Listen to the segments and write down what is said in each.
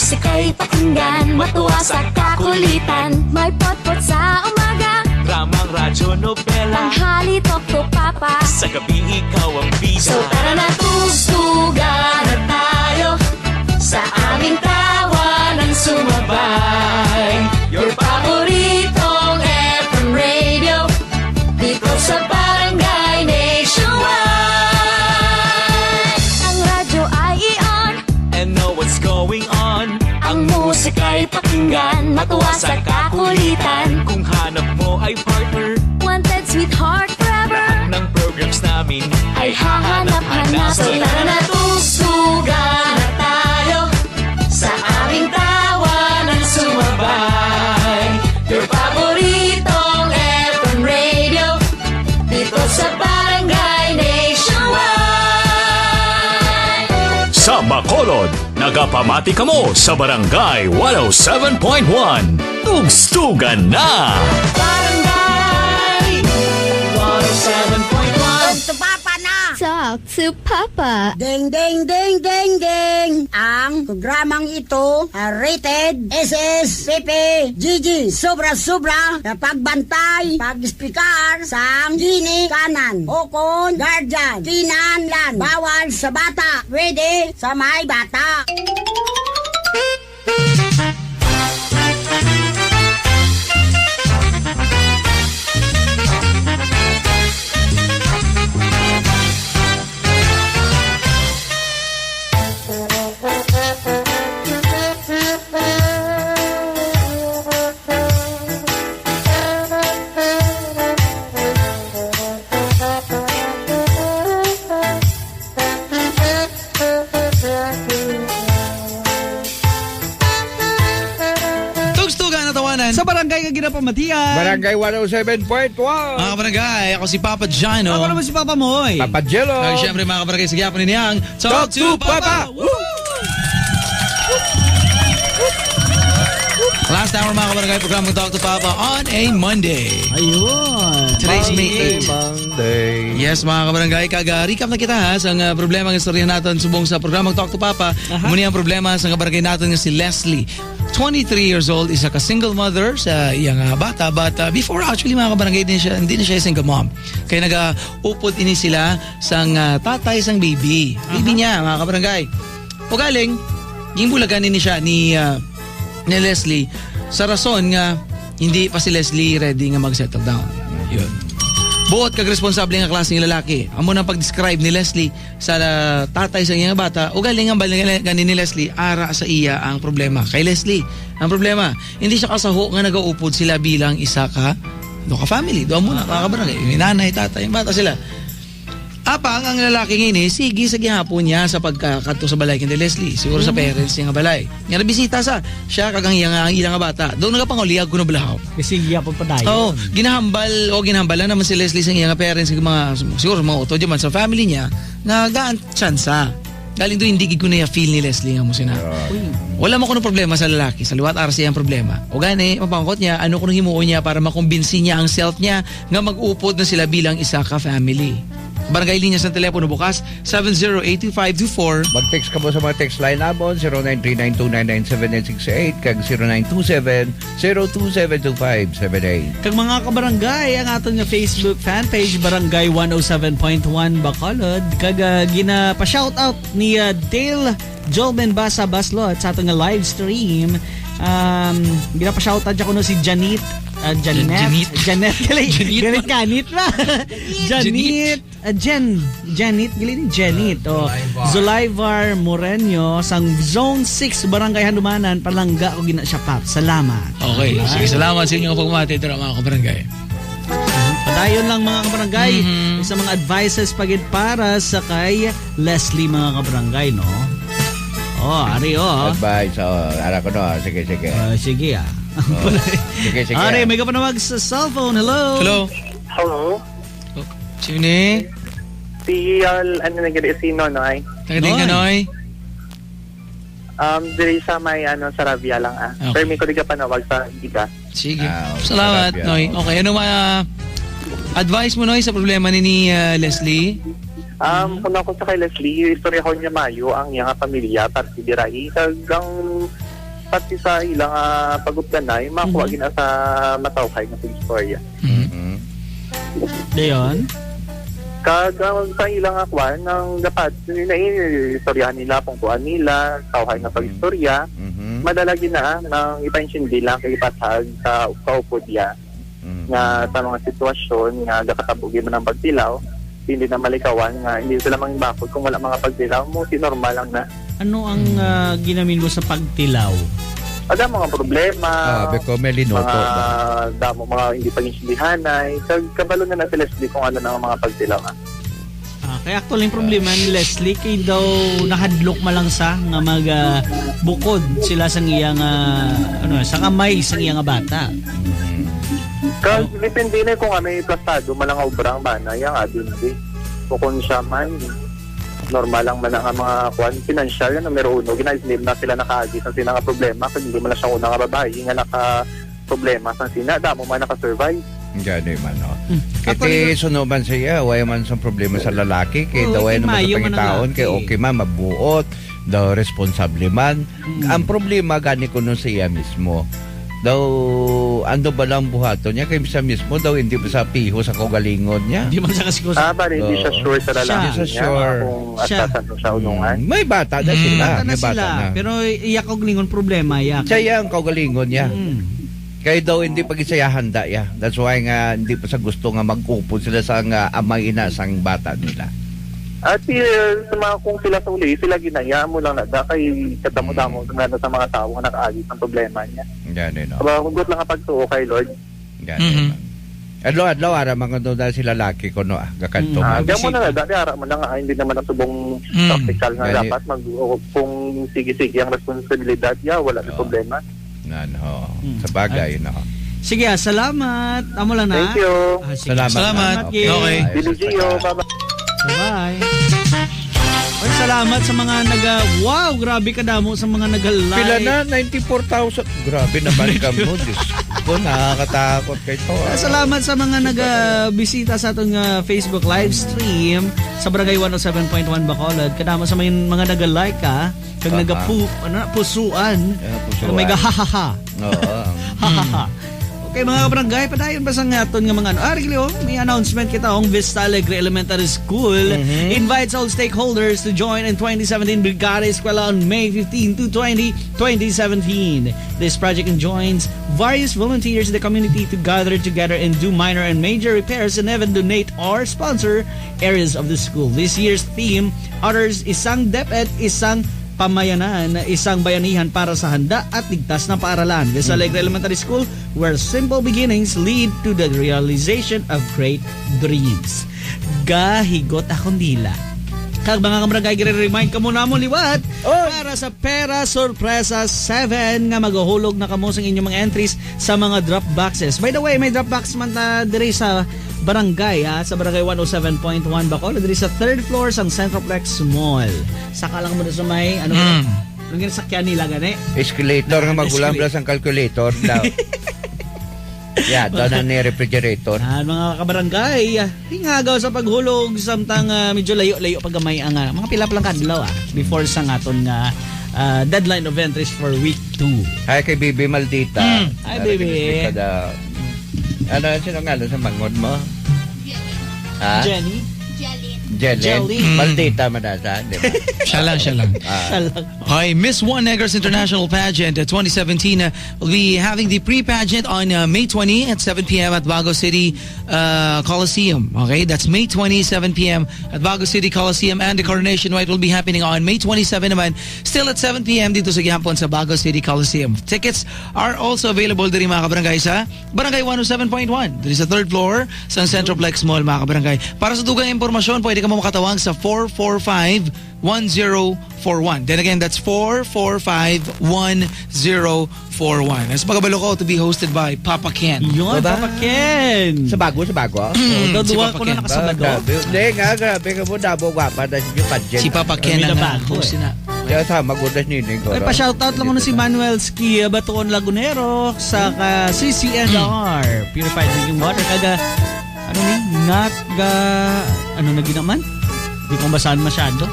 musika'y pakinggan, matuwa sa kakulitan. May potpot sa umaga, dramang radyo, nobela, tanghali Tokto Papa, sa gabi ikaw ang bida. so tara na tugtugan na tayo, sa aming tawanan sumabay. Your paboritong FM radio, dito sa Barangay Nationwide. Ang radyo ay i-on, And know what's going on. ang musika'y pakinggan, matuwa sa kakulitan. Kung hanap mo ay partner, Wanted sweetheart forever, lahat ng programs namin ay hahanap-hanap. So tara na tugtugan na tayo, sa aming tawanan sumabay. Your paboritong FM radio, dito sa Barangay Nationwide. Sa Bacolod, nagapamati kamo sa Barangay 107.1. Tugstugan na! Barangay 107.1. To Papa na! Talk to Papa. Ding, ding, ding, ding, ding! Ang programang ito rated SSPP GG sobra-sobra na pagbantay, pag-speakar sa gini kanan, okon, guardian, kinanlan, bawal sa bata, pwede sa may bata. Tugstugan na tawanan Sa barangay ka ginapamatian. Barangay 107.1. mga kabarangay. Ako si Papa Jano. Ako naman si Papa Moy. Papa Jello. Ay, syempre mga kabarangay, sige po niniyang Talk to Papa! Woo! Last hour mga kabarangay, programang Talk to Papa on a Monday. Ayun. Today's May 8. Monday. Yes mga kabarangay, kaga-recap na kita ha sa problema ng istorya natin subong sa programang Talk to Papa. Muna ang problema sa kabarangay natin nga si Leslie. 23 years old, isa ka single mother sa iyang bata, but before actually mga kabarangay, hindi na siya single mom. Kaya nag-upod ini sila sang tatay sang baby. Baby niya mga kabarangay. O galing, yung bulagan ini siya ni Leslie sa rason nga hindi pa si Leslie ready nga mag-settle down. Yun. Buot kag responsable nga klase ng lalaki. Amo nang pag-describe ni Leslie sa tatay sa iyang bata, o galing ang ganin ni Leslie ara sa iya ang problema. Kay Leslie, ang problema, hindi siya kasaho nga nag-uupod sila bilang isa ka family. Doon muna mga kabarangay, may nanay, tatay, bata sila. Apang ang lalaki ngini, sige sa gihapon niya sa pagkakato sa balay kay Leslie. Siguro sa parents niya nga balay. Nga nabisita siya kagang ilang nga bata. Doon nagapanguliyag ko na balahaw. Kasi gyapon pa dayon. Oo, ginahambal naman si Leslie sa iyang parents ng mga siguro mga auto diyan sa family niya nga gaan tsansa. Galing doon hindi gid ko na feel ni Leslie nga mo sina. Wala mo kuno problema sa lalaki, sa liwat ara siya ang problema. O gani mapangkot niya ano kuno himuon niya para makumbinsi niya ang self niya nga mag-upod na sila bilang isa ka family. Barangay linya sa telepono bukas 7082524. Mag-text ka mo sa mga text line namon 0939299768 kag 0927-0272578. Kag mga kabarangay, ang aton nga Facebook fanpage Barangay 107.1 Bacolod. Kag gina-pa-shoutout ni Dale Jolben Basa Baslot sa aton nga live stream. Gina-pa-shoutout dyan ko no si Janet Janet Galit kanit ba? Janet Galit Janet Zulaivar Moreno sang Zone 6 Barangay Hanumanan palangga ko gina siya pap. Salamat. Okay, sige, salamat sa inyong pagmamati dito mga kabarangay. Padayon lang mga kabarangay sa mga advices pagid para sa kay Leslie mga kabarangay no. Ari Advice. Ara ko no. Sige. sige Sige. Ari, may kapanawag sa cellphone. Hello. Hello? Sino ni? Si, ano na gano'n, si Nonoy. Nagaling ka, Noy? Diri sa may, sa Ravia lang, Okay. Pero may ko di ka panawag sa Giga. Sige. Okay. Salamat, Sarap yan. Noy. Okay, ano advice mo, Noy, sa problema ni Leslie? Kung ako sa kay Leslie, yung istorya ko niya mayo, ang iyang pamilya, partidirai, ang dapat sa ilang pagupdanay, makuha gina sa matawkay nga istorya. Dayon? Kag sa ilang akwan, ng dapat, istoryahan nila, pungkuan nila, tawkay nga pag-istorya, madalagi na nang ipansindi lang kay ipatag sa kaupod niya nga sa mga sitwasyon nga gakatabugin mo ng pagtilaw, hindi na malikawan nga hindi sila mangbakod kung wala mga pagtilaw mo, si normal lang na. Ano ang ginamin mo sa pagtilaw? Ada mga problema, Beko may linoto mga ba? damo, mga hindi paginsindihanay, kabalo na sa Leslie kung ano na mga pagtilaw nga. Kaya actually yung problema ni Leslie kay daw nahadlok malang sa nga bukod sila sa iyang sa kamay sa iyang bata. Kag depende na kung may plastado malang obrang bana yang adin di. Kung siya man normal lang man ang mga kwan financial yan numero 1 ginaislim na sila nakaagi sa sila nga problema kung hindi man siya una nga babae nga naka problema sa sina damo man naka-survive. Gano'y man, no? Kaya sunuban siya, wala man sa problema sa lalaki, kaya daw ay naman sa pangitaon, kaya okay man, mabuot, daw responsable man. Ang problema, gani ko nun siya mismo. Daw, ando ba lang buhato niya, kaya siya mismo, daw hindi ba sa piho sa kagalingon niya. Hindi man siya kasi bali, hindi siya sure sa lalaki Siya sure. kung atasan siya unungan. May bata na sila. na May bata sila. na. Pero iyak og lingon problema, iyak. Siya yung kagalingon niya. Kaya daw hindi pag-isaya handa ya. That's why nga hindi pa sa gusto nga mag-upod sila sa nga amay ina sang bata nila. At sa mga kung sila sa uli, sila ginaya mo lang na kay katamo-damo sa mga tao nga nakaagi ng problema niya. Gano'n, no? Aba, hugot lang ang pagtuo kay Lord. Gano'n. Adlaw ara mga doon sila laki ko no gakanto. Diyan mo na dati ara mo na nga hindi naman ang subong practical nga Gani. dapat kung sige-sige ang responsibilidad ya wala na problema. Nano. Sa bagay, no? Sige, salamat. Amo lang na. Thank you. Sige. Salamat. Okay. Okay. Bilugio, bye-bye. Bye. Oy, salamat sa mga wow, grabe ka damo sa mga nag-like. Pila na 94,000. Grabe naman ka mo. Diyos ko, nakakatakot kay to. Salamat sa mga nag-bisita sa atong Facebook live stream sa Barangay 107.1 Bacolod. Kadamo sa mga nag-like ka, kag pusuan. Kag may gahahaha. Oo. Hahaha. Okay mga kabarangay, padayon ba sa aton nga mga may announcement kita ang Vista Alegre Elementary School invites all stakeholders to join in 2017 Brigada Eskwela on May 15 to 20, 2017. This project enjoins various volunteers in the community to gather together and do minor and major repairs and even donate or sponsor areas of the school. This year's theme utters isang DepEd, isang pamayanan, isang bayanihan para sa handa at ligtas na paaralan. Vista Alegre Elementary School, where simple beginnings lead to the realization of great dreams. Gahigot akong dila. Kag mga kabarangay, gire-remind ka muna mo liwat para sa Pera Sorpresa 7 nga maghuhulog na kamo sa inyong mga entries sa mga drop boxes. By the way, may drop box man ta diri sa barangay sa Barangay 107.1 Bacolod, diri sa 3rd floor sang Centroplex Mall. Saka lang mo na sa may anong ginasakyan nila gani? Escalator nga magulang plus ang calculator daw. Yeah, doon ang refrigerator. Mga kabarangay, hingagaw sa paghulog samtang medyo layo-layo pagamay ang mga pila pa lang kadlaw before sa aton nga deadline of entries for week 2. Hi kay Bibi Maldita. Hi, Bibi. Ano sino nga sa mangon mo? Ha? Jenny? Jelly. Maldita madasa, di ba? Siya lang. Okay, Miss One Negros International Pageant 2017 will be having the pre-pageant on May 20 at 7 p.m. at Bago City Coliseum. Okay, that's May 20, 7 p.m. at Bago City Coliseum, and the coronation rite will be happening on May 27 naman, still at 7 p.m. dito sa Gihapon sa Bago City Coliseum. Tickets are also available diri mga kabarangay sa Barangay 107.1 diri sa 3rd floor sa Centroplex Mall mga kabarangay. Para sa dugang impormasyon, pwede ka mo makatawag sa 445-1041. Then again, that's 445-1041. As pagkabalo ko to be hosted by Papa Ken. Yun, Papa Ken. Sa bago? Daduwa ko na nakasabado. Hindi nga, grabe ka mo. Dabo gwapa na si pageant. Si Papa Ken ang host na. Kaya sama ko na nining ko. Ay, pa-shoutout lang muna si Manuel Ski Batuon Lagunero sa CCNR Purified Drinking Water. Kaga ano na ginaman? Hindi kong basahan masyado.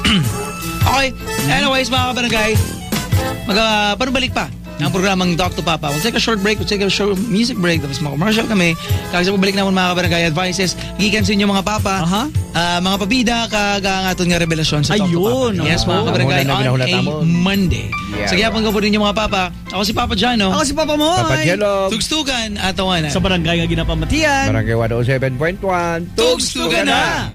Okay, anyways mga kabarangay, panubalik pa Ang programang Talk to Papa. We'll take a short break, we'll take a short music break, tapos mag-commercial kami. Kaya sa pabalik naman mga kabarangay advices, gikan sa inyo mga papa, mga pabida, kagangaton nga revelasyon sa Talk to Papa. Ayun, Yes, mga kabarangay, on a Monday. Yeah. Sige, pang po ninyo mga papa. Ako si Papa Jano. Ako si Papa Moy. Papa Jello. Tugstugan at tawanan. Sa barangay nga ginapamatian. Barangay 107.1. Tugstugan na!